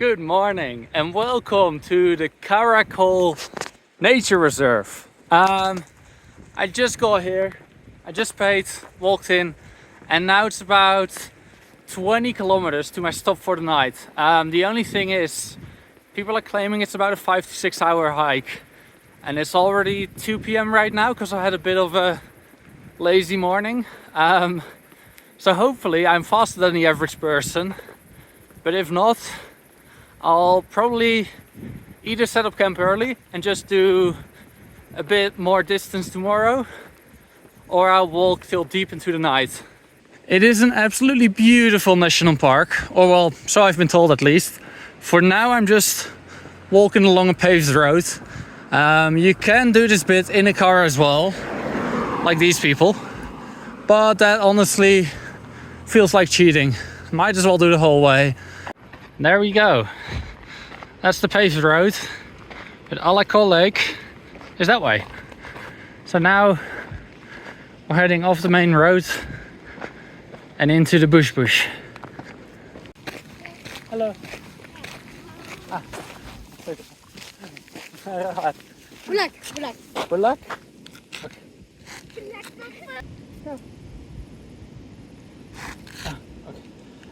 Good morning and welcome to the Karakol Nature Reserve. I just got here, I just paid, walked in, and now it's about 20 kilometers to my stop for the night. The only thing is, people are claiming it's about a 5 to 6 hour hike, and it's already 2 p.m. right now because I had a bit of a lazy morning. So hopefully I'm faster than the average person, but if not, I'll probably either set up camp early and just do a bit more distance tomorrow, or I'll walk till deep into the night. It is an absolutely beautiful national park, or well, so I've been told at least. For now I'm just walking along a paved road. You can do this bit in a car as well, like these people, but that honestly feels like cheating. Might as well do the whole way. There we go. That's the paved road, but Ala-Kul Lake is that way. So now we're heading off the main road and into the bush. Hello. Black. Black? Okay. Go.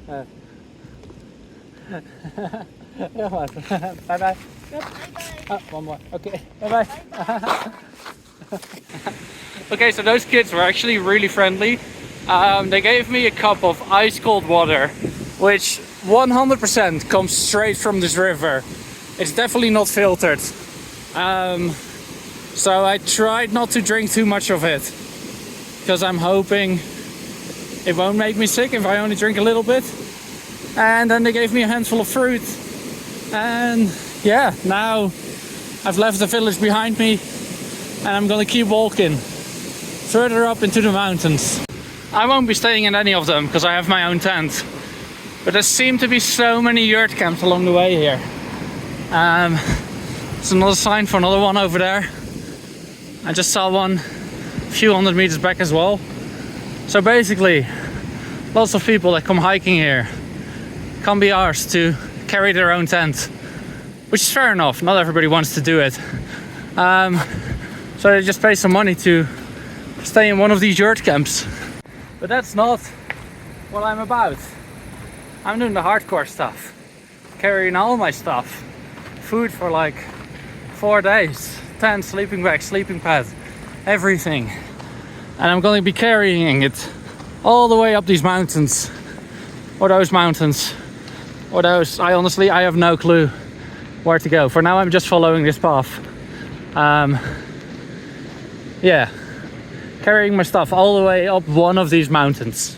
Okay. Bye bye. One more. Okay. Bye bye. Okay, so those kids were actually really friendly. They gave me a cup of ice cold water, which 100% comes straight from this river. It's definitely not filtered. So I tried not to drink too much of it, because I'm hoping it won't make me sick if I only drink a little bit. And then they gave me a handful of fruit. And yeah, now I've left the village behind me and I'm gonna keep walking further up into the mountains. I won't be staying in any of them because I have my own tent. But there seem to be so many yurt camps along the way here. It's another sign for another one over there. I just saw one a few hundred meters back as well. So basically, lots of people that come hiking here can't be arsed to carry their own tent, which is fair enough. Not everybody wants to do it. So they just pay some money to stay in one of these yurt camps. But that's not what I'm about. I'm doing the hardcore stuff, carrying all my stuff, food for like 4 days, tent, sleeping bag, sleeping pad, everything. And I'm going to be carrying it all the way up these mountains, or those mountains, or those. I have no clue where to go. For now I'm just following this path. Yeah, carrying my stuff all the way up one of these mountains.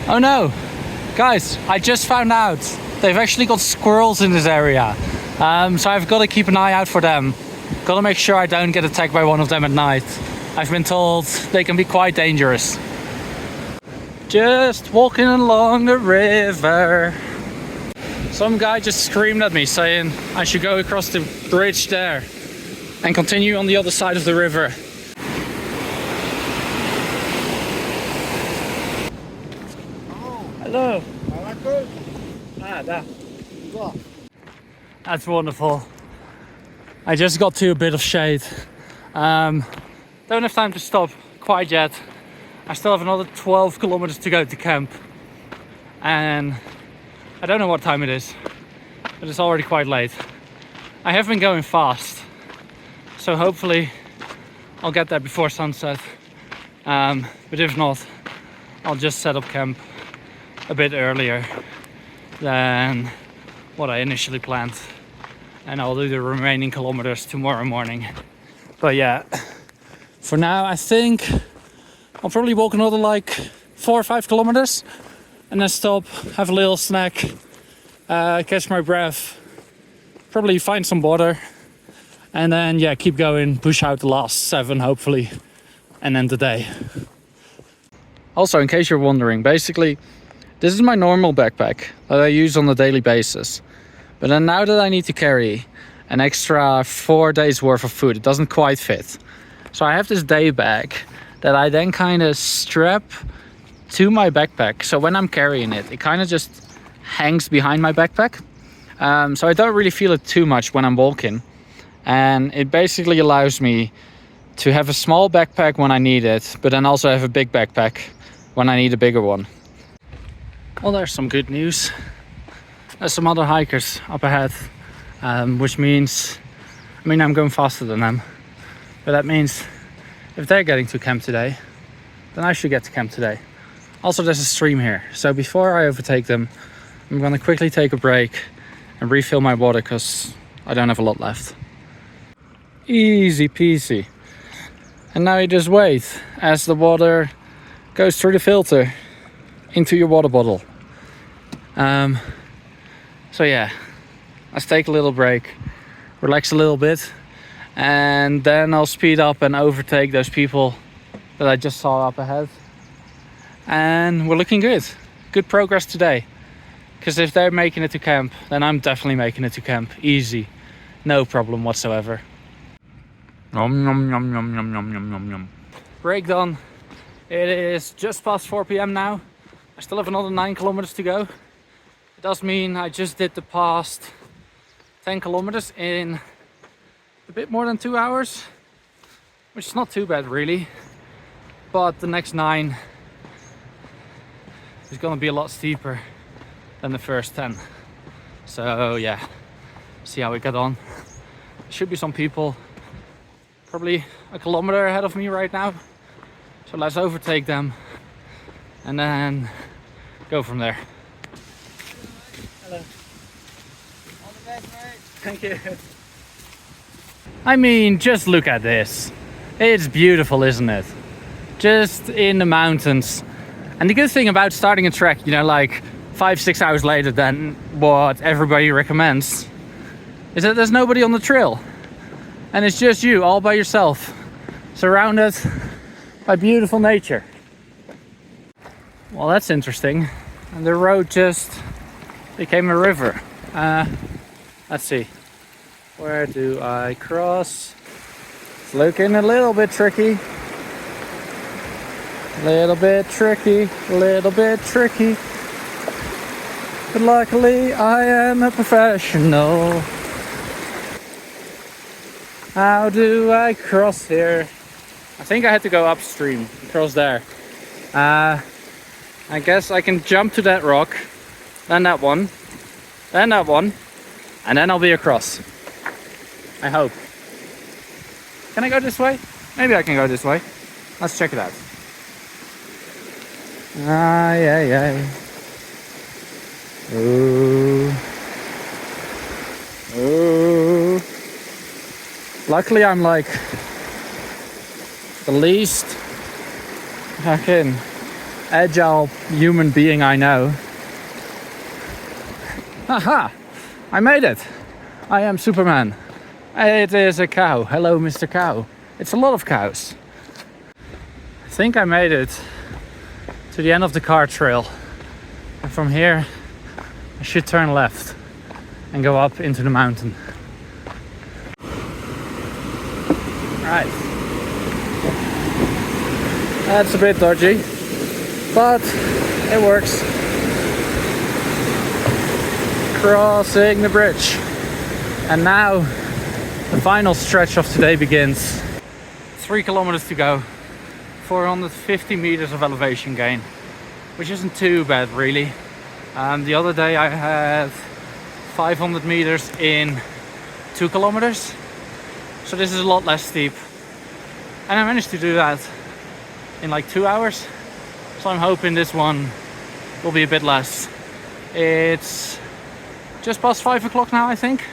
Oh no, guys, I just found out they've actually got squirrels in this area. So I've got to keep an eye out for them. Got to make sure I don't get attacked by one of them at night. I've been told they can be quite dangerous. Just walking along the river. Some guy just screamed at me saying I should go across the bridge there and continue on the other side of the river. Hello. That's wonderful. I just got to a bit of shade. Don't have time to stop quite yet. I still have another 12 kilometers to go to camp, and I don't know what time it is, but it's already quite late. I have been going fast, so hopefully I'll get there before sunset. But if not, I'll just set up camp a bit earlier than what I initially planned, and I'll do the remaining kilometers tomorrow morning. But yeah, for now I think I'll probably walk another like 4 or 5 kilometers and then stop, have a little snack, catch my breath, probably find some water, and then yeah, keep going, push out the last 7 hopefully, and end the day. Also, in case you're wondering, basically this is my normal backpack that I use on a daily basis. But then now that I need to carry an extra 4 days worth of food, it doesn't quite fit. So I have this day bag that I then kind of strap to my backpack. So when I'm carrying it, it kind of just hangs behind my backpack. So I don't really feel it too much when I'm walking. And it basically allows me to have a small backpack when I need it, but then also have a big backpack when I need a bigger one. Well, there's some good news. There's some other hikers up ahead, which means, I'm going faster than them, but that means if they're getting to camp today, then I should get to camp today. Also, there's a stream here, so before I overtake them, I'm going to quickly take a break and refill my water because I don't have a lot left. Easy peasy. And now you just wait as the water goes through the filter into your water bottle. So yeah, let's take a little break, relax a little bit, and then I'll speed up and overtake those people that I just saw up ahead. And we're looking good. Good progress today. Because if they're making it to camp, then I'm definitely making it to camp. Easy. No problem whatsoever. Nom nom nom nom nom nom nom nom nom. Break done. It is just past 4 p.m. now. I still have another 9 kilometers to go. It does mean I just did the past 10 kilometers in a bit more than 2 hours, which is not too bad really. But the next 9 is going to be a lot steeper than the first 10. So yeah, see how we get on. Should be some people probably a kilometer ahead of me right now. So let's overtake them and then go from there. Hello. All the best, mate. Thank you. Just look at this. It's beautiful, isn't it? Just in the mountains. And the good thing about starting a trek, like 5-6 hours later than what everybody recommends, is that there's nobody on the trail. And it's just you all by yourself, surrounded by beautiful nature. Well, that's interesting. And the road just became a river. Let's see. Where do I cross? It's looking a little bit tricky. Little bit tricky. But luckily I am a professional. How do I cross here? I think I had to go upstream, across there. I guess I can jump to that rock, then that one, and then I'll be across. I hope. Can I go this way? Maybe I can go this way. Let's check it out. Ay. Ooh. Luckily I'm like the least fucking agile human being I know. Haha! I made it! I am Superman. It is a cow. Hello, Mr. Cow. It's a lot of cows. I think I made it to the end of the car trail. And from here I should turn left and go up into the mountain. Right. That's a bit dodgy, but it works. Crossing the bridge. And now the final stretch of today begins. 3 kilometers to go. 450 meters of elevation gain, which isn't too bad really. The other day I had 500 meters in 2 kilometers. So this is a lot less steep. And I managed to do that in like 2 hours. So I'm hoping this one will be a bit less. It's just past 5 o'clock now, I think.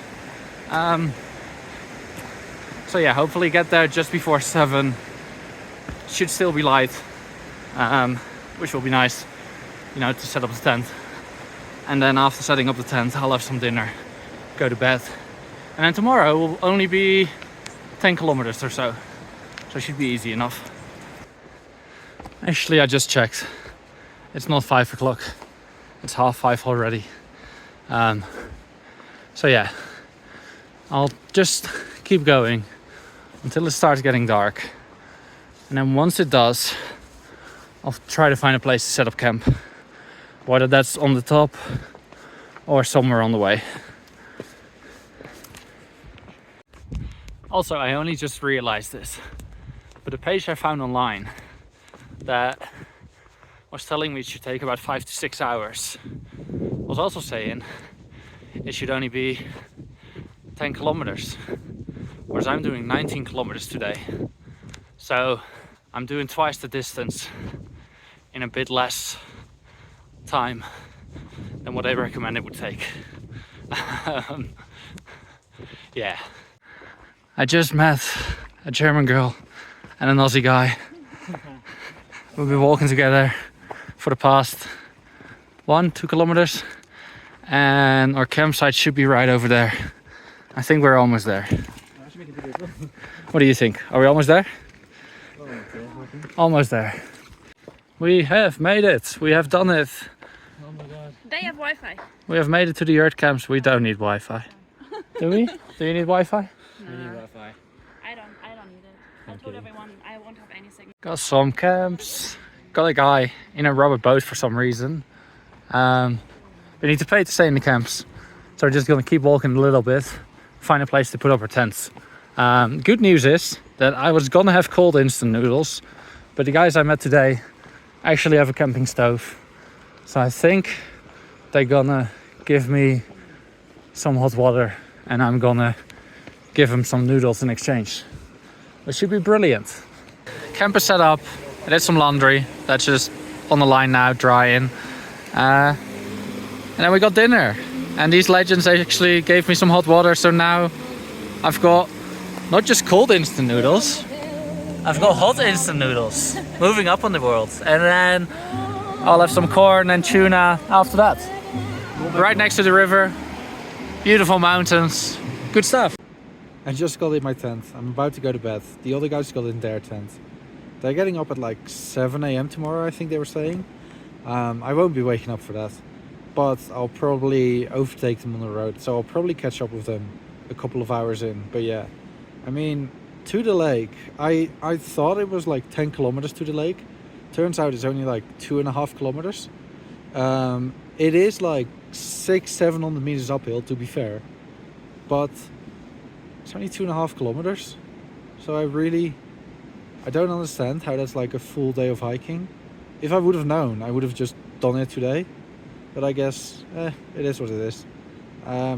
So yeah, hopefully get there just before 7. Should still be light, which will be nice, to set up the tent. And then after setting up the tent, I'll have some dinner, go to bed. And then tomorrow will only be 10 kilometers or so. So it should be easy enough. Actually, I just checked. It's not 5 o'clock. It's 5:30 already. So yeah, I'll just keep going until it starts getting dark. And then once it does, I'll try to find a place to set up camp. Whether that's on the top or somewhere on the way. Also, I only just realized this, but the page I found online that was telling me it should take about 5 to 6 hours was also saying it should only be 10 kilometers, whereas I'm doing 19 kilometers today. So I'm doing twice the distance in a bit less time than what they recommend it would take. Yeah. I just met a German girl and an Aussie guy. We've been walking together for the past 1-2 kilometers, and our campsite should be right over there. I think we're almost there. What do you think? Are we almost there? Almost there. We have made it. We have done it. Oh my god. They have Wi-Fi. We have made it to the yurt camps. We don't need Wi-Fi. Do we? Do you need Wi-Fi? We need Wi-Fi. I don't need it. I told everyone I won't have any signal. Got some camps. Got a guy in a rubber boat for some reason. We need to pay to stay in the camps. So we're just gonna keep walking a little bit, find a place to put up our tents. Good news is that I was gonna have cold instant noodles, but the guys I met today actually have a camping stove. So I think they're gonna give me some hot water and I'm gonna give them some noodles in exchange. It should be brilliant. Camp is set up. I did some laundry. That's just on the line now, drying. And then we got dinner. And these legends actually gave me some hot water. So now I've got not just cold instant noodles, I've got hot instant noodles. Moving up on the world. And then I'll have some corn and tuna after that. Right next to the river. Beautiful mountains. Good stuff. I just got in my tent. I'm about to go to bed. The other guys got in their tent. They're getting up at like 7 a.m. tomorrow, I think they were saying. I won't be waking up for that. But I'll probably overtake them on the road. So I'll probably catch up with them a couple of hours in. But yeah, I mean, to the lake, I thought it was like 10 kilometers to the lake. Turns out it's only like 2.5 kilometers. It is like 600-700 meters uphill, to be fair. But it's only 2.5 kilometers. So I don't understand how that's like a full day of hiking. If I would have known, I would have just done it today. But I guess, it is what it is.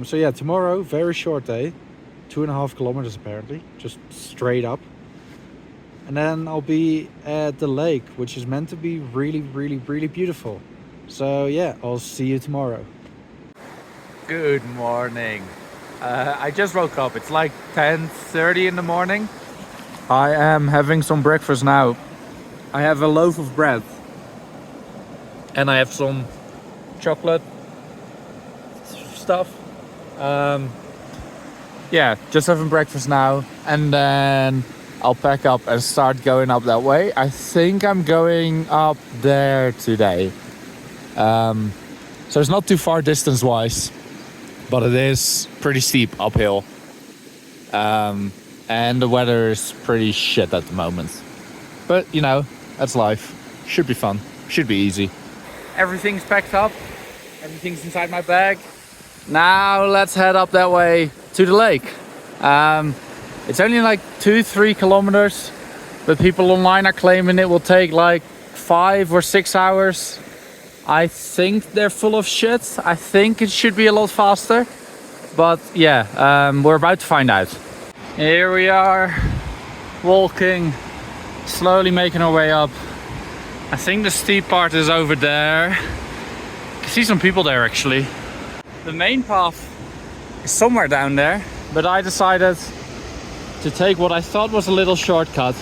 So yeah, tomorrow, very short day. 2.5 kilometers apparently, just straight up. And then I'll be at the lake, which is meant to be really, really, really beautiful. So yeah, I'll see you tomorrow. Good morning. I just woke up. It's like 10:30 in the morning. I am having some breakfast now. I have a loaf of bread. And I have some chocolate stuff. Yeah, just having breakfast now. And then I'll pack up and start going up that way. I think I'm going up there today. So it's not too far distance-wise, but it is pretty steep uphill. And the weather is pretty shit at the moment. But, you know, that's life. Should be fun. Should be easy. Everything's packed up. Everything's inside my bag. Now let's head up that way to the lake. It's only like 2-3 kilometers, but people online are claiming it will take like 5 or 6 hours. I think they're full of shit. I think it should be a lot faster. But yeah, we're about to find out. Here we are, walking, slowly making our way up. I think the steep part is over there. I can see some people there actually. The main path is somewhere down there, but I decided to take what I thought was a little shortcut,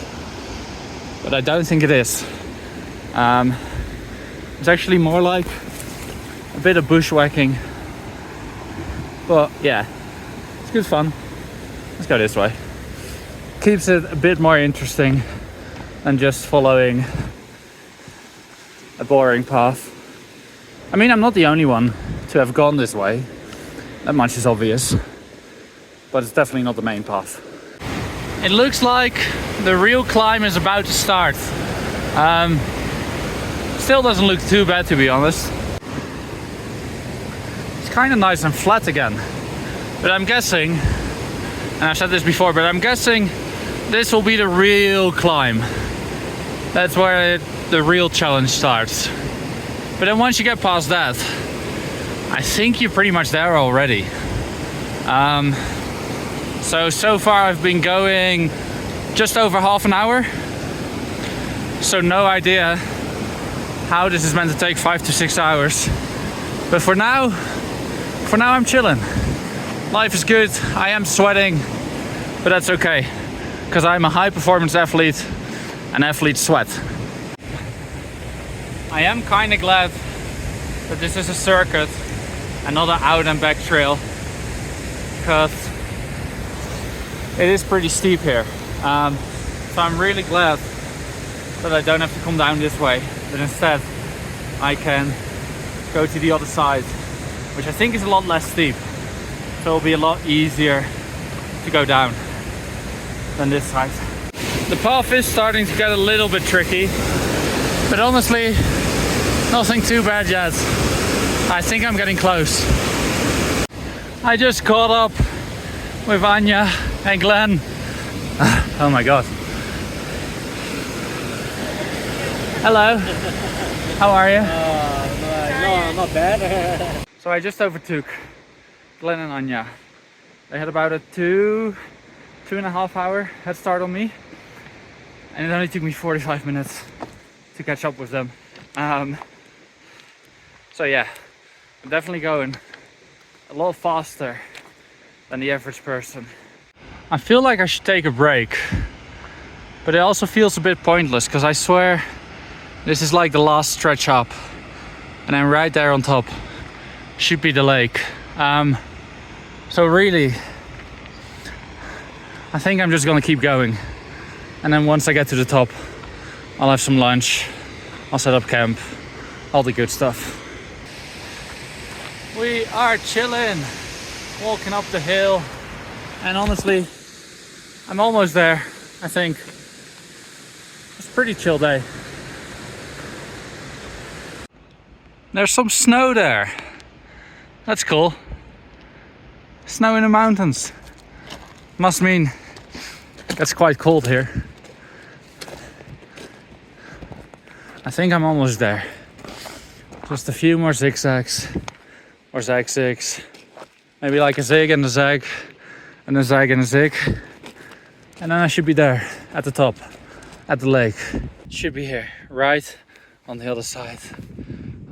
but I don't think it is. It's actually more like a bit of bushwhacking. But yeah, it's good fun. Let's go this way. Keeps it a bit more interesting than just following a boring path. I mean, I'm not the only one to have gone this way. That much is obvious. But it's definitely not the main path. It looks like the real climb is about to start. Still doesn't look too bad, to be honest. It's kind of nice and flat again. But I'm guessing And I've said this before, but I'm guessing this will be the real climb. That's where the real challenge starts. But then once you get past that, I think you're pretty much there already. So far I've been going just over half an hour. So no idea how this is meant to take 5 to 6 hours. But for now I'm chilling. Life is good. I am sweating, but that's okay, because I'm a high performance athlete and athletes sweat. I am kind of glad that this is a circuit and not an out and back trail, because it is pretty steep here. So I'm really glad that I don't have to come down this way, but instead I can go to the other side, which I think is a lot less steep. So it'll be a lot easier to go down than this side. The path is starting to get a little bit tricky, but honestly, nothing too bad yet. I think I'm getting close. I just caught up with Anya and Glenn. Oh my god. Hello. How are you? No, not bad. So I just overtook Glenn and Anya. They had about a 2.5 hour head start on me, and it only took me 45 minutes to catch up with them. So yeah, I'm definitely going a lot faster than the average person. I feel like I should take a break, but it also feels a bit pointless, because I swear this is like the last stretch up, and then right there on top should be the lake. So really, I think I'm just gonna keep going, and then once I get to the top, I'll have some lunch, I'll set up camp, all the good stuff. We are chilling, walking up the hill, and honestly, I'm almost there, I think. It's a pretty chill day. There's some snow there. That's cool. Snow in the mountains. Must mean it's quite cold here. I think I'm almost there. Just a few more zigzags or zigzags. Maybe like a zig and a zag and a zag and a zig. And then I should be there at the top, at the lake. Should be here, right on the other side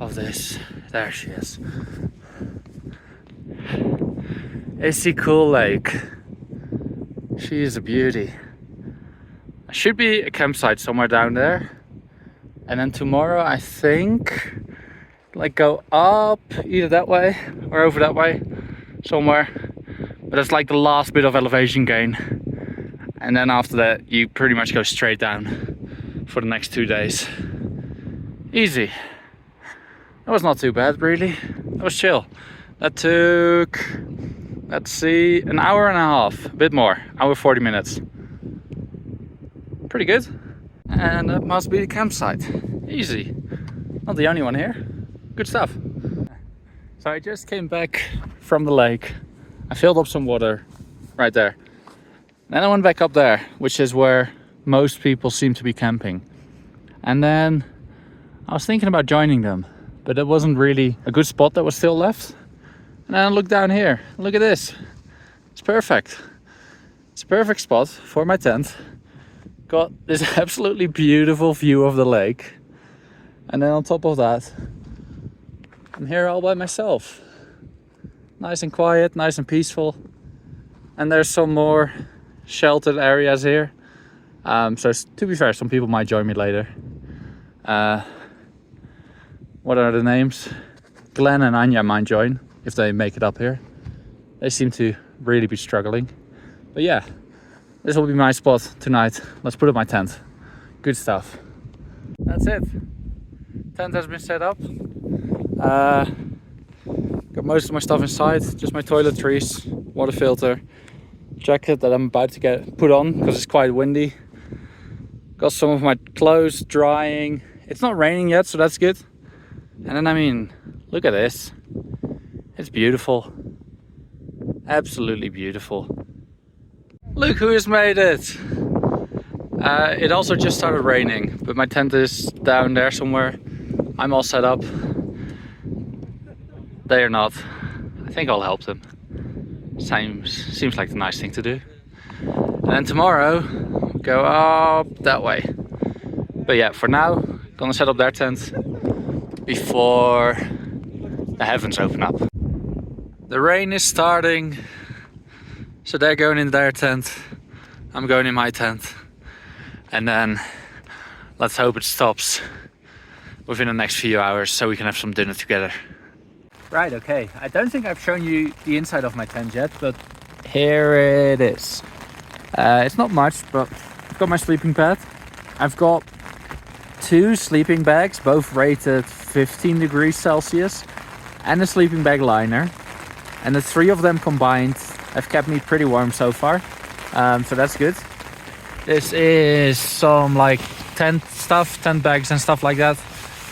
of this. There she is. Ala-Kul Lake. She is a beauty. There should be a campsite somewhere down there. And then tomorrow, I think, like go up either that way or over that way somewhere. But it's like the last bit of elevation gain. And then after that, you pretty much go straight down for the next 2 days. Easy. That was not too bad, really. That was chill. That took, let's see, an hour and a half, a bit more, hour 40 minutes. Pretty good. And that must be the campsite. Easy. Not the only one here. Good stuff. So I just came back from the lake. I filled up some water right there. Then I went back up there, which is where most people seem to be camping. And then I was thinking about joining them, but there wasn't really a good spot that was still left. And then I look down here. Look at this. It's perfect. It's a perfect spot for my tent. Got this absolutely beautiful view of the lake. And then on top of that, I'm here all by myself. Nice and quiet, nice and peaceful. And there's some more sheltered areas here. So to be fair, some people might join me later. What are the names? Glenn and Anya might join if they make it up here. They seem to really be struggling. But yeah, this will be my spot tonight. Let's put up my tent. Good stuff. That's it. Tent has been set up. Got most of my stuff inside. Just my toiletries, water filter, jacket that I'm about to get put on because it's quite windy. Got some of my clothes drying. It's not raining yet, so that's good. And then, I mean, look at this. It's beautiful. Absolutely beautiful. Look who's made it! It also just started raining, but my tent is down there somewhere. I'm all set up. They are not. I think I'll help them. Seems like the nice thing to do. And then tomorrow, go up that way. But yeah, for now, gonna set up their tent before the heavens open up. The rain is starting, so they're going in their tent. I'm going in my tent. And then let's hope it stops within the next few hours so we can have some dinner together. Right, okay. I don't think I've shown you the inside of my tent yet, but here it is. It's not much, but I've got my sleeping pad. I've got 2 sleeping bags, both rated 15 degrees Celsius, and a sleeping bag liner. And the 3 of them combined have kept me pretty warm so far. So that's good. This is some like tent stuff, tent bags and stuff like that,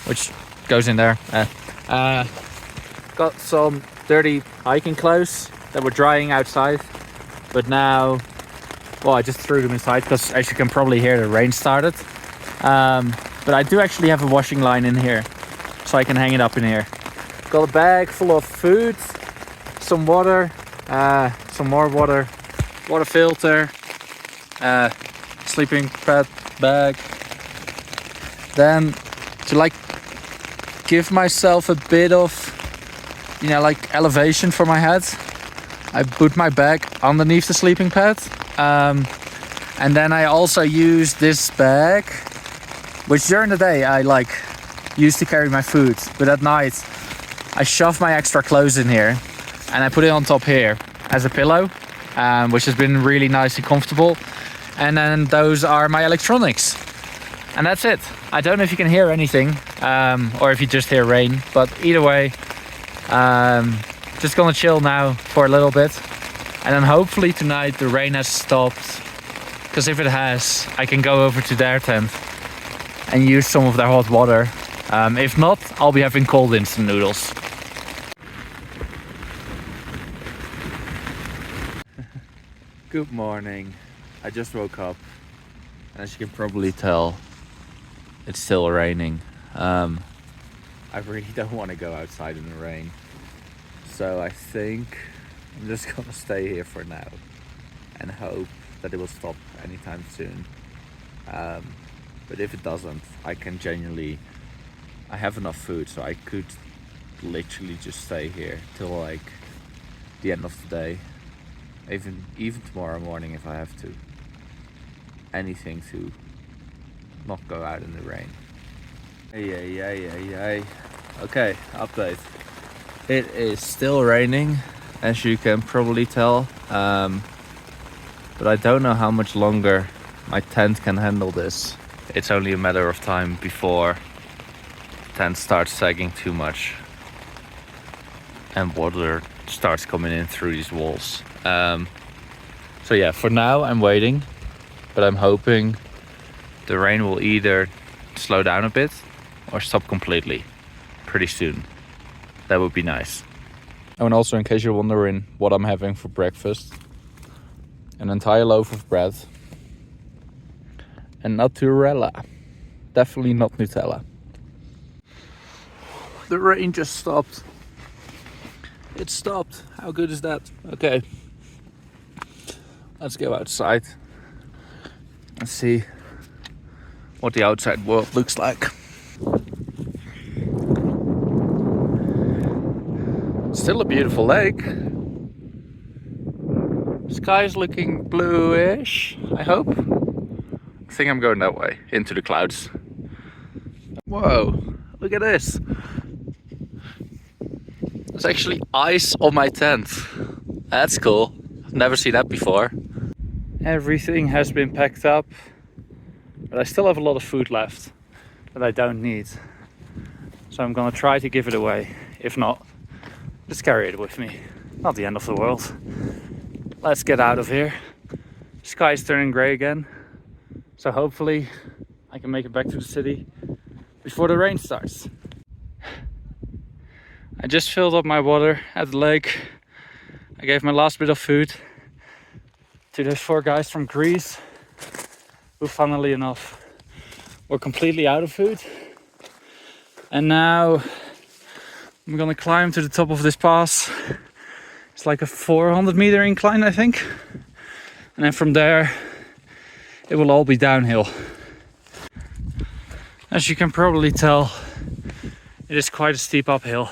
which goes in there. Got some dirty hiking clothes that were drying outside, but now, well, I just threw them inside because, as you can probably hear, the rain started. But I do actually have a washing line in here, so I can hang it up in here. Got a bag full of food, some water, some more water, water filter, sleeping pad bag. Then to like give myself a bit of, you know, like elevation for my head, I put my bag underneath the sleeping pad. And then I also use this bag, which during the day I like use to carry my food, but at night I shove my extra clothes in here and I put it on top here as a pillow, which has been really nice and comfortable. And then those are my electronics, and that's it. I don't know if you can hear anything, or if you just hear rain, but either way, just gonna chill now for a little bit, and then hopefully tonight the rain has stopped, because if it has, I can go over to their tent and use some of their hot water. If not, I'll be having cold instant noodles. Good morning. I just woke up, and as you can probably tell, it's still raining. I really don't want to go outside in the rain, so I think I'm just gonna stay here for now and hope that it will stop anytime soon. But if it doesn't, I can genuinely, I have enough food, so I could literally just stay here till like the end of the day, even tomorrow morning if I have to. Anything to not go out in the rain. Hey. Okay, update. It is still raining, as you can probably tell, but I don't know how much longer my tent can handle this. It's only a matter of time before the tent starts sagging too much and water starts coming in through these walls. So yeah, for now I'm waiting, but I'm hoping the rain will either slow down a bit or stop completely pretty soon. That would be nice. Oh, and also, in case you're wondering what I'm having for breakfast, an entire loaf of bread and Naturella. Definitely not Nutella. The rain just stopped. It stopped. How good is that? Okay. Let's go outside. Let's see what the outside world looks like. Still a beautiful lake. Sky's looking bluish, I hope. I think I'm going that way, into the clouds. Whoa, look at this. There's actually ice on my tent. That's cool. I've never seen that before. Everything has been packed up, but I still have a lot of food left that I don't need. So I'm gonna try to give it away. If not, just carry it with me. Not the end of the world. Let's get out of here. Sky's turning grey again, so hopefully I can make it back to the city before the rain starts. I just filled up my water at the lake. I gave my last bit of food to those 4 guys from Greece who, funnily enough, were completely out of food. And now I'm gonna climb to the top of this pass. It's like a 400-meter incline, I think. And then from there, it will all be downhill. As you can probably tell, it is quite a steep uphill.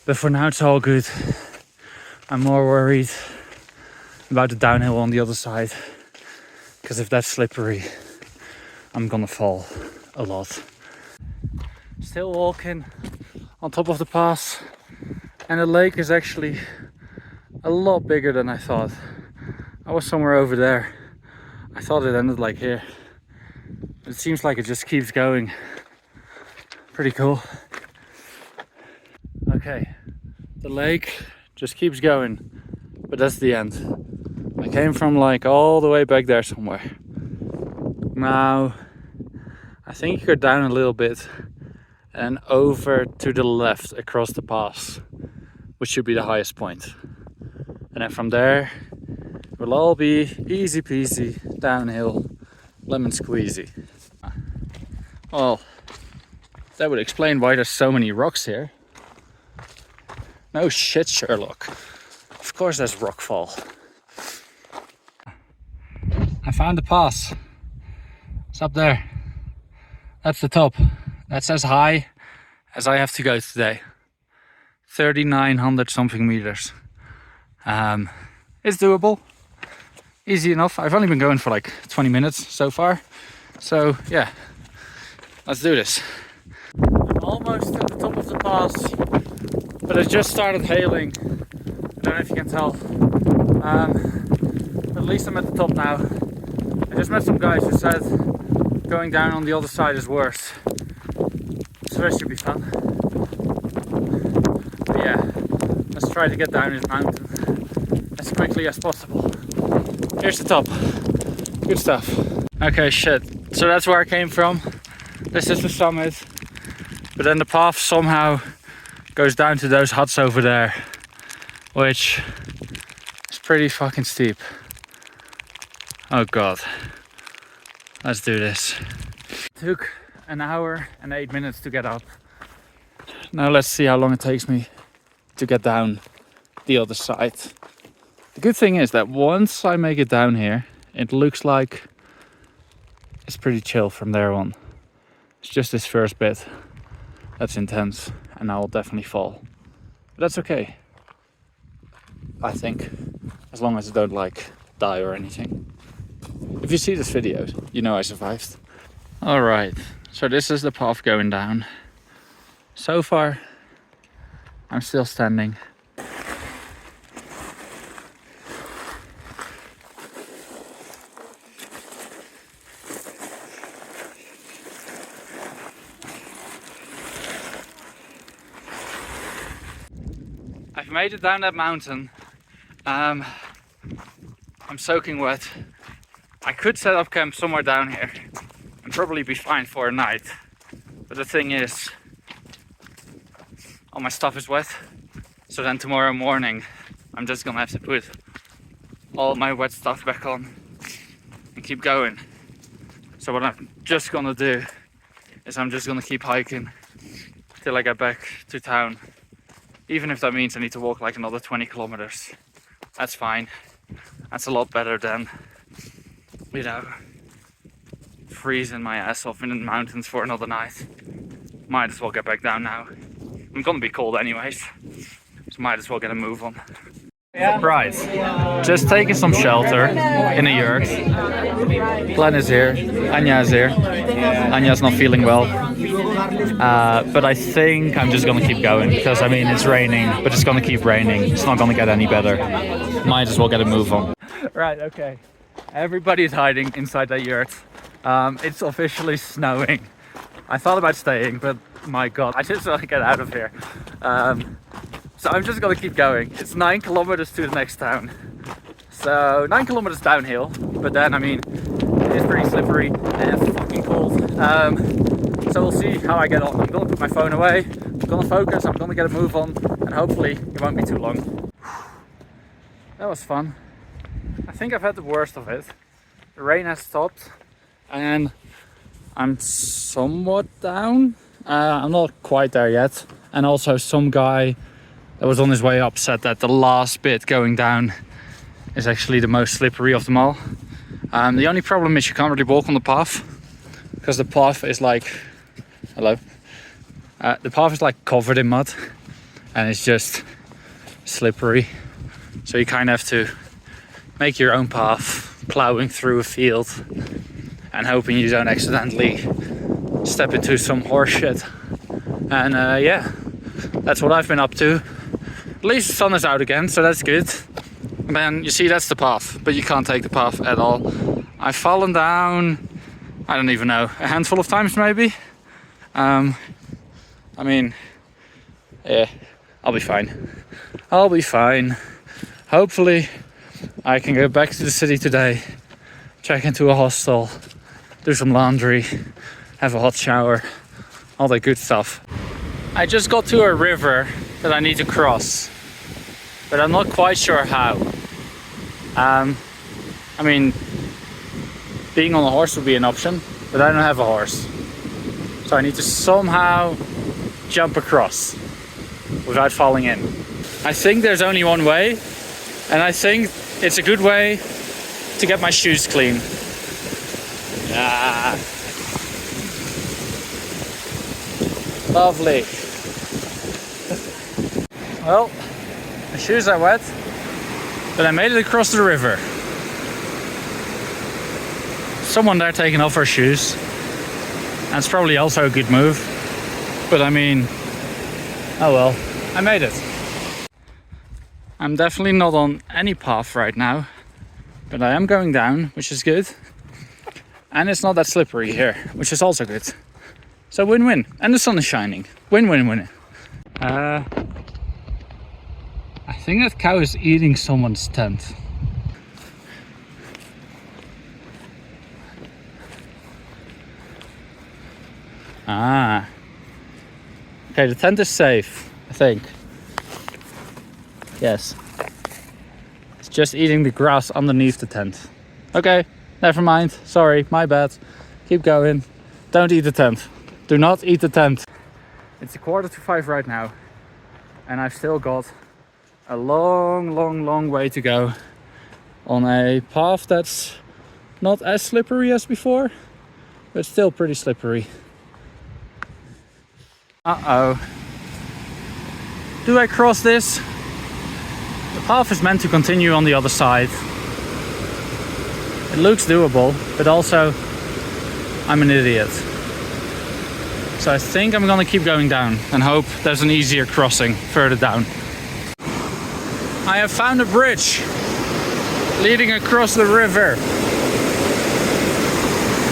But for now, it's all good. I'm more worried about the downhill on the other side. Because if that's slippery, I'm gonna fall a lot. Still walking on top of the pass. And the lake is actually a lot bigger than I thought. I was somewhere over there. I thought it ended like here. But it seems like it just keeps going. Pretty cool. Okay, the lake just keeps going, but that's the end. I came from like all the way back there somewhere. Now, I think you go down a little bit and over to the left across the pass, which should be the highest point. And then from there, it will all be easy peasy, downhill, lemon squeezy. Well, that would explain why there's so many rocks here. No shit, Sherlock. Of course there's rockfall. I found the pass. It's up there. That's the top. That's as high as I have to go today. 3,900 something meters. It's doable. Easy enough. I've only been going for like 20 minutes so far. So yeah, let's do this. I'm almost at the top of the pass, but it just started hailing. I don't know if you can tell. But at least I'm at the top now. I just met some guys who said going down on the other side is worse. So that should be fun. But yeah, let's try to get down this mountain as quickly as possible. Here's the top. Good stuff. Okay, shit. So that's where I came from. This is the summit. But then the path somehow goes down to those huts over there, which is pretty fucking steep. Oh god. Let's do this. Took an hour and 8 minutes to get up. Now let's see how long it takes me to get down the other side. The good thing is that once I make it down here, it looks like it's pretty chill from there on. It's just this first bit that's intense, and I will definitely fall. But that's okay. I think, as long as I don't like die or anything. If you see this video, you know I survived. Alright, so this is the path going down. So far, I'm still standing. I've made it down that mountain. I'm soaking wet. I could set up camp somewhere down here and probably be fine for a night. But the thing is, all my stuff is wet. So then tomorrow morning, I'm just gonna have to put all my wet stuff back on and keep going. So what I'm just gonna do is I'm just gonna keep hiking till I get back to town. Even if that means I need to walk like another 20 kilometers. That's fine. That's a lot better than, you know, freezing my ass off in the mountains for another night. Might as well get back down now. I'm gonna be cold anyways, so might as well get a move on. Right, just taking some shelter in a yurt. Glenn is here, Anya is here. Anya's not feeling well. But I think I'm just gonna keep going because I mean it's raining, but it's gonna keep raining. It's not gonna get any better. Might as well get a move on. Right, okay. Everybody's hiding inside that yurt. It's officially snowing. I thought about staying, but my god, I just want to get out of here. So I'm just gonna keep going. It's 9 kilometers to the next town. So 9 kilometers downhill, but then I mean, it's pretty slippery and it's fucking cold. So we'll see how I get on. I'm gonna put my phone away, I'm gonna focus, I'm gonna get a move on, and hopefully it won't be too long. That was fun. I think I've had the worst of it. The rain has stopped and I'm somewhat down. I'm not quite there yet. And also some guy that was on his way up said that the last bit going down is actually the most slippery of them all. The only problem is you can't really walk on the path because the path is like, hello. The path is like covered in mud and it's just slippery. So you kind of have to make your own path, plowing through a field and hoping you don't accidentally step into some horse shit. And yeah, that's what I've been up to. At least the sun is out again, so that's good. And then you see that's the path, but you can't take the path at all. I've fallen down, I don't even know, a handful of times maybe. I mean, yeah, I'll be fine. I'll be fine. Hopefully I can go back to the city today, check into a hostel, do some laundry, have a hot shower, all that good stuff. I just got to a river that I need to cross, but I'm not quite sure how. I mean, being on a horse would be an option, but I don't have a horse. So I need to somehow jump across without falling in. I think there's only one way, and I think it's a good way to get my shoes clean. Ah. Lovely. Well, my shoes are wet, but I made it across the river. Someone there taking off her shoes. That's probably also a good move. But I mean, oh well, I made it. I'm definitely not on any path right now, but I am going down, which is good. And it's not that slippery here, which is also good. So win-win. And the sun is shining. Win-win-win. I think that cow is eating someone's tent. Ah. Okay, the tent is safe, I think. Yes. It's just eating the grass underneath the tent. Okay, never mind. Sorry, my bad. Keep going. Don't eat the tent. Do not eat the tent. It's 4:45 right now, and I've still got a long way to go on a path that's not as slippery as before, but still pretty slippery. Uh-oh. Do I cross this? The path is meant to continue on the other side. It looks doable, but also I'm an idiot. So I think I'm gonna keep going down and hope there's an easier crossing further down. I have found a bridge leading across the river.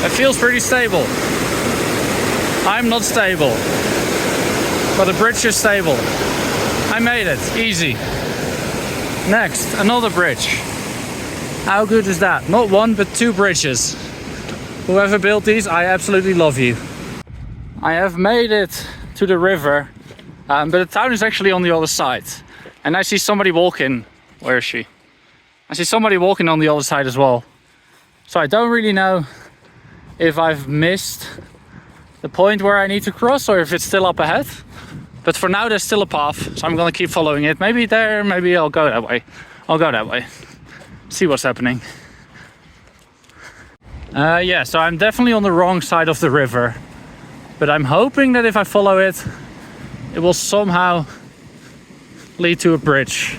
It feels pretty stable. I'm not stable, but the bridge is stable. I made it, easy. Next, another bridge. How good is that? Not one, but two bridges. Whoever built these, I absolutely love you. I have made it to the river, but the town is actually on the other side. And I see somebody walking. Where is she? I see somebody walking on the other side as well. So I don't really know if I've missed the point where I need to cross or if it's still up ahead. But for now there's still a path, so I'm gonna keep following it. Maybe there, maybe I'll go that way. I'll go that way. See what's happening. Yeah, so I'm definitely on the wrong side of the river. But I'm hoping that if I follow it, it will somehow lead to a bridge.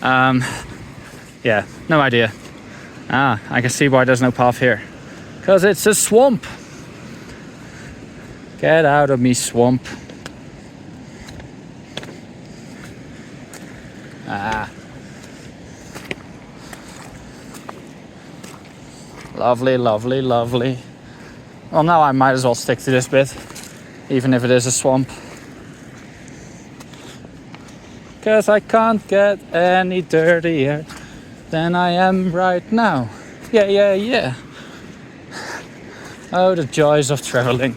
Yeah, no idea. Ah, I can see why there's no path here. Because it's a swamp. Get out of me, swamp. Ah. Lovely, lovely, lovely. Well, now I might as well stick to this bit, even if it is a swamp. Because I can't get any dirtier than I am right now. Yeah, yeah, yeah. Oh, the joys of traveling.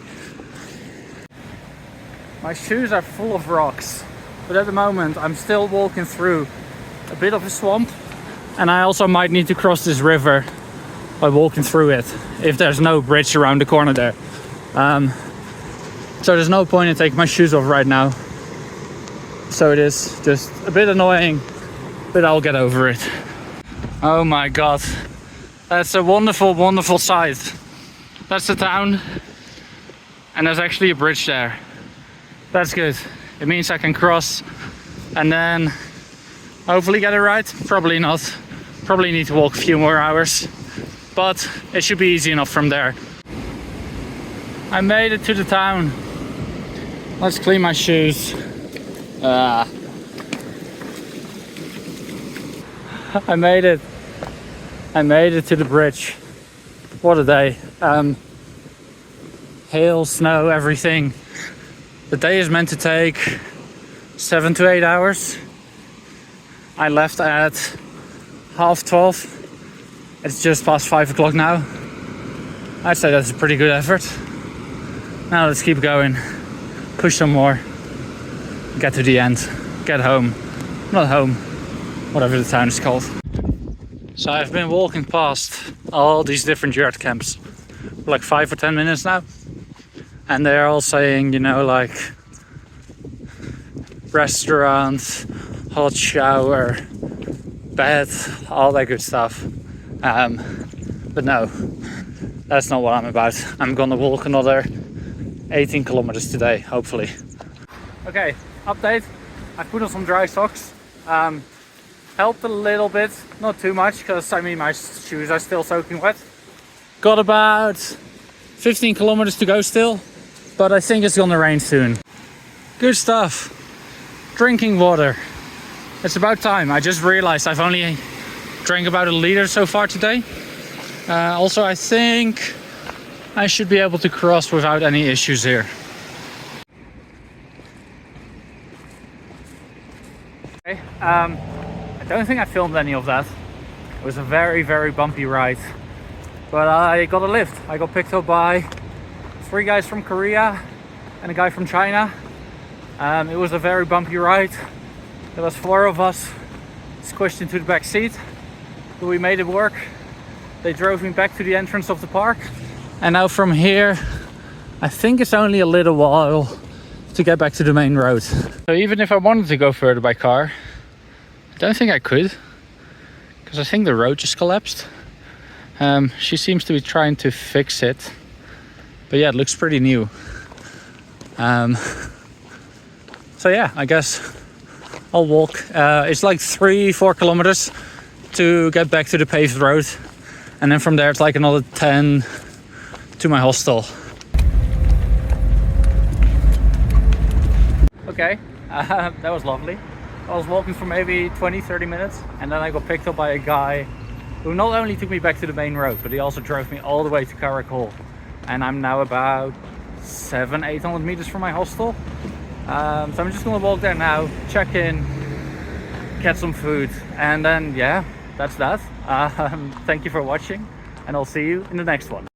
My shoes are full of rocks, but at the moment I'm still walking through a bit of a swamp. And I also might need to cross this river by walking through it if there's no bridge around the corner there. So there's no point in taking my shoes off right now. So it is just a bit annoying, but I'll get over it. Oh my god, that's a wonderful, wonderful sight. That's the town, and there's actually a bridge there. That's good. It means I can cross and then hopefully get it right. Probably not. Probably need to walk a few more hours, but it should be easy enough from there. I made it to the town. Let's clean my shoes. I made it. I made it to the bridge. What a day. Hail, snow, everything. The day is meant to take 7 to 8 hours. I left at 12:30. It's just past 5 o'clock now. I'd say that's a pretty good effort. Now let's keep going. Push some more. Get to the end. Get home. Not home. Whatever the town is called. So I've been walking past all these different yurt camps for like 5 or 10 minutes now. And they're all saying, you know, like restaurant, hot shower, bed, all that good stuff. But no, that's not what I'm about. I'm gonna walk another 18 kilometers today, hopefully. Okay, update. I put on some dry socks. Helped a little bit, not too much, because I mean my shoes are still soaking wet. Got about 15 kilometers to go still, but I think it's gonna rain soon. Good stuff. Drinking water. It's about time. I just realized I've only drank about 1 liter so far today. Also, I think I should be able to cross without any issues here. Okay, I don't think I filmed any of that. It was a very, very bumpy ride. But I got a lift. I got picked up by 3 guys from Korea and a guy from China. It was a very bumpy ride. There was 4 of us squished into the back seat, but we made it work. They drove me back to the entrance of the park. And now from here, I think it's only a little while to get back to the main road. So even if I wanted to go further by car, I don't think I could, because I think the road just collapsed. She seems to be trying to fix it, but yeah, it looks pretty new. So yeah, I guess I'll walk. It's like 3-4 kilometers to get back to the paved road, and then from there it's like another 10 to my hostel. Okay, that was lovely. I was walking for maybe 20-30 minutes, and then I got picked up by a guy who not only took me back to the main road, but he also drove me all the way to Karakol. And I'm now about 700-800 meters from my hostel. So I'm just gonna walk there now, check in, get some food, and then yeah, that's that. Thank you for watching, and I'll see you in the next one.